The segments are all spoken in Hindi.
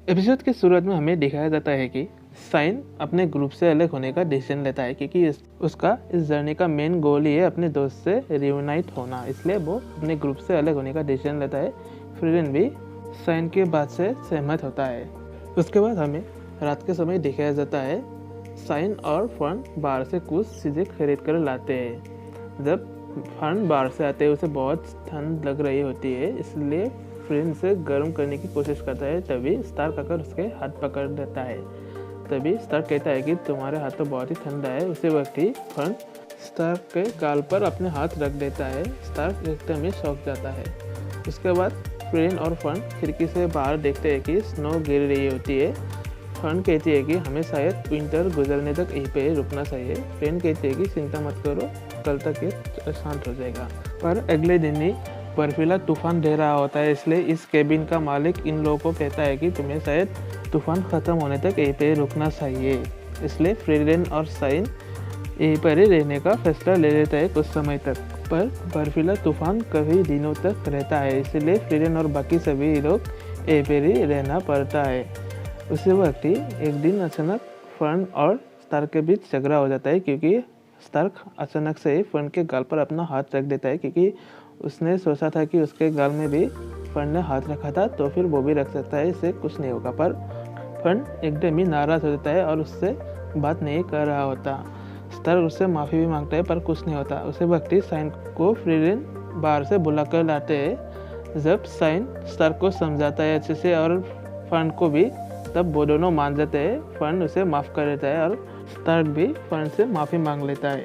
एपिसोड के शुरुआत में हमें दिखाया जाता है कि साइन अपने ग्रुप से अलग होने का डिसीजन लेता है क्योंकि उसका इस जर्नी का मेन गोल ही है अपने दोस्त से रियूनाइट होना, इसलिए वो अपने ग्रुप से अलग होने का डिसीजन लेता है। फ्रीडन भी साइन के बात से सहमत होता है। उसके बाद हमें रात के समय दिखाया जाता है साइन और फन बाहर से कुछ चीज़ें खरीद कर लाते हैं। जब फन बाहर से आते हैं उसे बहुत ठंड लग रही होती है, इसलिए फ्रेंड से गर्म करने की कोशिश करता है। तभी स्टार्क आकर उसके हाथ पकड़ लेता है। तभी स्टार्क कहता है कि तुम्हारे हाथ तो बहुत ही ठंडा है। उसी वक्त ही फन स्टार्क के गाल पर अपने हाथ रख देता है। स्टार्क एकदम ही शौक जाता है। उसके बाद फ्रेंड और फन खिड़की से बाहर देखते हैं कि स्नो गिर रही होती है। फन कहती है कि हमें शायद विंटर गुजरने तक यहीं पे रुकना चाहिए। फ्रेंड कहती है कि चिंता मत करो, कल तक ये शांत हो जाएगा। पर अगले दिन ही बर्फीला तूफान दे रहा होता है, इसलिए इस केबिन का मालिक इन लोगों को कहता है कि तुम्हें शायद तूफान ख़त्म होने तक यहीं पे रुकना चाहिए। इसलिए फ्रीडन और साइन यहीं पर ही रहने का फैसला ले लेता है कुछ समय तक। पर बर्फीला तूफान कई दिनों तक रहता है, इसलिए फ्रीडन और बाकी सभी लोग यहीं पर ही रहना पड़ता है। उसी वक्त ही एक दिन अचानक फर्न और स्टार्क के बीच झगड़ा हो जाता है क्योंकि स्टार्क अचानक से ही फर्न के गाल पर अपना हाथ रख देता है क्योंकि उसने सोचा था कि उसके गाल में भी फर्न ने हाथ रखा था तो फिर वो भी रख सकता है, इससे कुछ नहीं होगा। पर फर्न एकदम ही नाराज़ हो जाता है और उससे बात नहीं कर रहा होता। स्टार्क उससे माफ़ी भी मांगता है पर कुछ नहीं होता। उसी वक्त ही साइन को फ्रीडन बाहर से बुला कर लाते हैं। जब साइन स्टार्क को समझाता है अच्छे से और फर्न को भी, तब वो दोनों मान जाते हैं। फर्न उसे माफ़ कर देता है और स्टार्क भी फर्न से माफ़ी मांग लेता है।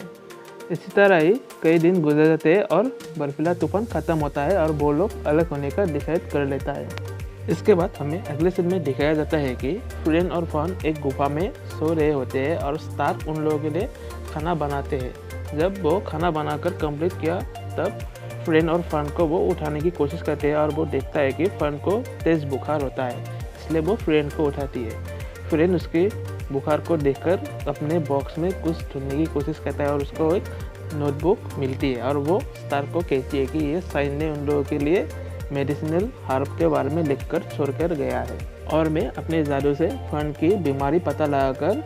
इसी तरह ही कई दिन गुजर जाते हैं और बर्फीला तूफान ख़त्म होता है और वो लोग अलग होने का डिसाइड कर लेता है। इसके बाद हमें अगले सीन में दिखाया जाता है कि फ्रेंड और फन एक गुफा में सो रहे होते हैं और स्टार्क उन लोगों के लिए खाना बनाते हैं। जब वो खाना बनाकर कंप्लीट किया तब फ्रेंड और फन को वो उठाने की कोशिश करते हैं और वो देखता है कि फन को तेज़ बुखार होता है, इसलिए वो फ्रेंड को उठाती है। फ्रेंड उसके बुखार को देखकर अपने बॉक्स में कुछ ढूंढने की कोशिश करता है और उसको एक नोटबुक मिलती है और वो स्टार्क को कहती है कि ये साइन ने उन लोगों के लिए मेडिसिनल हर्ब के बारे में लिखकर छोड़कर गया है और मैं अपने जादू से फन की बीमारी पता लगाकर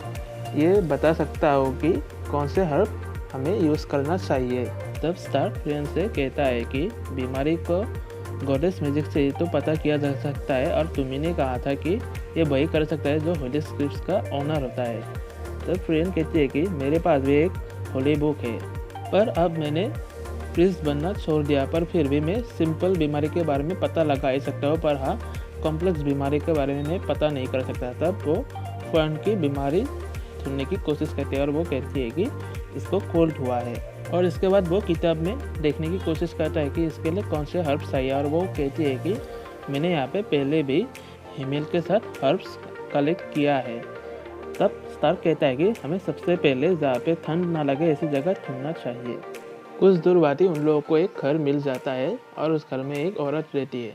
ये बता सकता हूँ कि कौन से हर्ब हमें यूज़ करना चाहिए। तब स्टार्क फ्रेंड से कहता है कि बीमारी को गॉडेस मैजिक से तो पता किया जा सकता है और तुम्ही ने कहा था कि ये वही कर सकता है जो होली स्क्रिप्ट्स का ओनर होता है। तब फ्रेंड कहती है कि मेरे पास भी एक होली बुक है, पर अब मैंने प्रिस्ट बनना छोड़ दिया, पर फिर भी मैं सिंपल बीमारी के बारे में पता लगा ही सकता हूँ, पर हाँ कॉम्प्लेक्स बीमारी के बारे में मैं पता नहीं कर सकता। तब वो फर्न की बीमारी ढूंढने की कोशिश करती है और वो कहती है कि इसको कोल्ड हुआ है और इसके बाद वो किताब में देखने की कोशिश करता है कि इसके लिए कौन से हर्ब्स चाहिए और वो कहती है कि मैंने यहाँ पे पहले भी हीमेल के साथ हर्ब्स कलेक्ट किया है। तब स्टार्क कहता है कि हमें सबसे पहले जहाँ पे ठंड ना लगे ऐसी जगह ढूंढना चाहिए। कुछ दूर बाद ही उन लोगों को एक घर मिल जाता है और उस घर में एक औरत रहती है।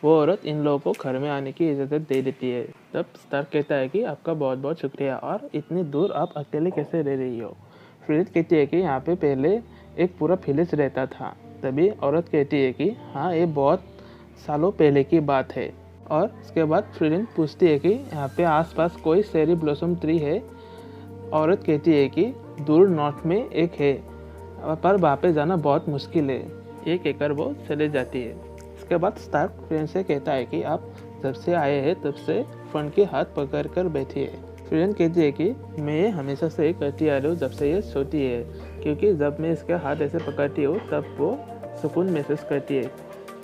वो औरत इन लोगों को घर में आने की इजाज़त दे देती है। तब स्टार्क कहता है कि आपका बहुत बहुत शुक्रिया और इतनी दूर आप अकेले कैसे रह रही हो। फ्रीड कहती है कि यहाँ पे पहले एक पूरा विलेज रहता था। तभी औरत कहती है कि हाँ ये बहुत सालों पहले की बात है। और उसके बाद फ्रीडन पूछती है कि यहाँ पे आसपास कोई चेरी ब्लॉसम ट्री है। औरत कहती है कि दूर नॉर्थ में एक है, पर वहाँ पे जाना बहुत मुश्किल है। ये कहकर वो चले जाती है। इसके बाद स्टार्क फ्रेंड से कहता है कि आप जब से आए हैं तब से फन के हाथ पकड़ कर बैठी है। फ्रेंड कहती है कि मैं ये हमेशा से ही करती आ रही हूँ जब से ये छोटी है, क्योंकि जब मैं इसके हाथ ऐसे पकड़ती हूँ तब वो सुकून महसूस करती है।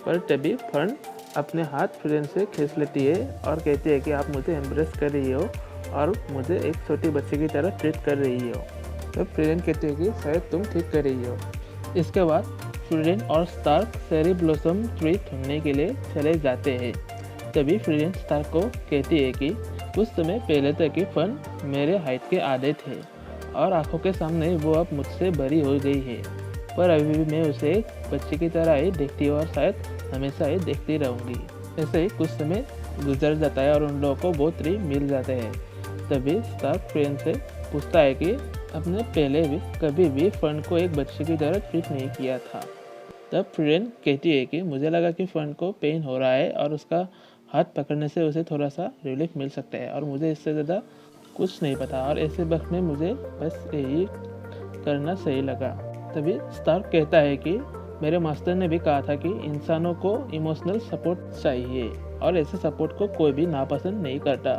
पर तभी फन अपने हाथ फ्रेंड से खींच लेती है और कहती है कि आप मुझे एम्ब्रेस कर रही हो और मुझे एक छोटी बच्ची की तरह ट्रीट कर रही हो। तब फ्रेंड कहती है कि शायद तुम ठीक कर रही हो। इसके बाद फ्रेंड और स्टार्क चेरी ब्लॉसम ट्री ढूंढने के लिए चले जाते हैं। तभी फ्रेंड स्टार्क को कहती है कि कुछ समय पहले तक ही फन मेरे हाइट के आधे थे और आंखों के सामने वो अब मुझसे बड़ी हो गई है, पर अभी भी मैं उसे एक बच्चे की तरह ही देखती हूँ और शायद हमेशा ही देखती रहूँगी। ऐसे ही कुछ समय गुजर जाता है और उन लोगों को वो ट्री मिल जाते हैं। तभी स्टार्क फ्रेंड से पूछता है कि अपने पहले भी कभी भी फन को एक बच्चे की तरह ट्रीट नहीं किया था। तब फ्रेंड कहती है कि मुझे लगा कि फन को पेन हो रहा है और उसका हाथ पकड़ने से उसे थोड़ा सा रिलीफ मिल सकता है और मुझे इससे ज़्यादा कुछ नहीं पता और ऐसे वक्त में मुझे बस यही करना सही लगा। तभी स्टार्क कहता है कि मेरे मास्टर ने भी कहा था कि इंसानों को इमोशनल सपोर्ट चाहिए और ऐसे सपोर्ट को कोई भी नापसंद नहीं करता।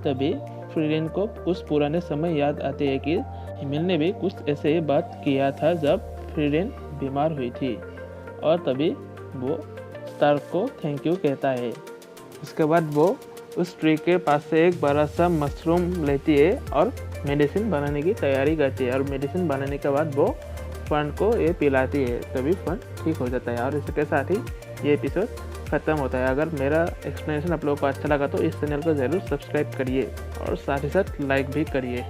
तभी फ्रीडेन को कुछ पुराने समय याद आते हैं कि हिमेल ने भी कुछ ऐसे ही बात किया था जब फ्रीडेन बीमार हुई थी और तभी वो स्टार्क को थैंक यू कहता है। उसके बाद वो उस ट्री के पास से एक बड़ा सा मशरूम लेती है और मेडिसिन बनाने की तैयारी करती है और मेडिसिन बनाने के बाद वो फन को ये पिलाती है। तभी फन ठीक हो जाता है और इसके साथ ही ये एपिसोड ख़त्म होता है। अगर मेरा एक्सप्लेनेशन आप लोगों को अच्छा लगा तो इस चैनल को ज़रूर सब्सक्राइब करिए और साथ ही साथ लाइक भी करिए।